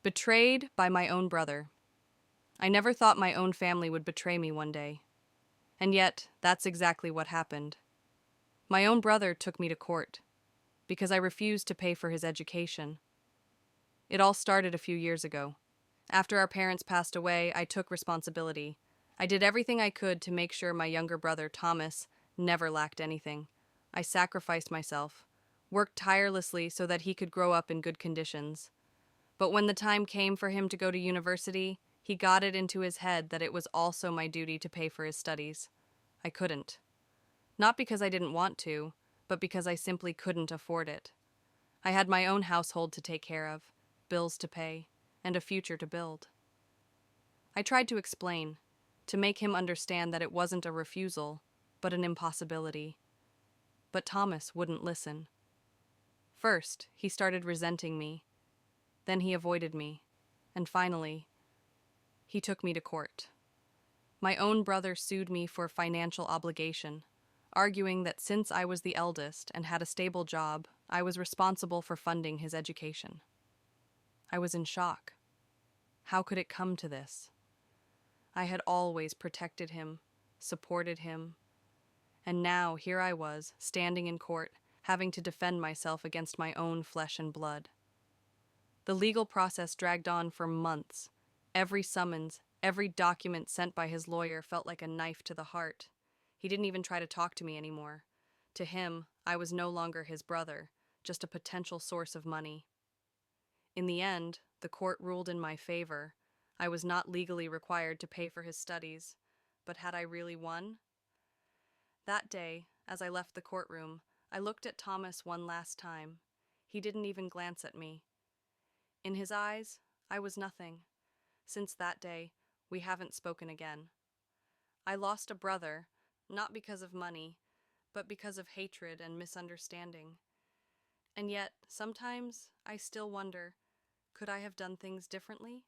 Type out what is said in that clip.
Betrayed by my own brother. I never thought my own family would betray me one day. And yet, that's exactly what happened. My own brother took me to court because I refused to pay for his education. It all started a few years ago. After our parents passed away, I took responsibility. I did everything I could to make sure my younger brother, Thomas, never lacked anything. I sacrificed myself, worked tirelessly so that he could grow up in good conditions. But when the time came for him to go to university, he got it into his head that it was also my duty to pay for his studies. I couldn't. Not because I didn't want to, but because I simply couldn't afford it. I had my own household to take care of, bills to pay, and a future to build. I tried to explain, to make him understand that it wasn't a refusal, but an impossibility. But Thomas wouldn't listen. First, he started resenting me. Then he avoided me. And finally, he took me to court. My own brother sued me for financial obligation, arguing that since I was the eldest and had a stable job, I was responsible for funding his education. I was in shock. How could it come to this? I had always protected him, supported him, and now here I was, standing in court, having to defend myself against my own flesh and blood. The legal process dragged on for months. Every summons, every document sent by his lawyer felt like a knife to the heart. He didn't even try to talk to me anymore. To him, I was no longer his brother, just a potential source of money. In the end, the court ruled in my favor. I was not legally required to pay for his studies, but had I really won? That day, as I left the courtroom, I looked at Thomas one last time. He didn't even glance at me. In his eyes, I was nothing. Since that day, we haven't spoken again. I lost a brother, not because of money, but because of hatred and misunderstanding. And yet, sometimes, I still wonder, could I have done things differently?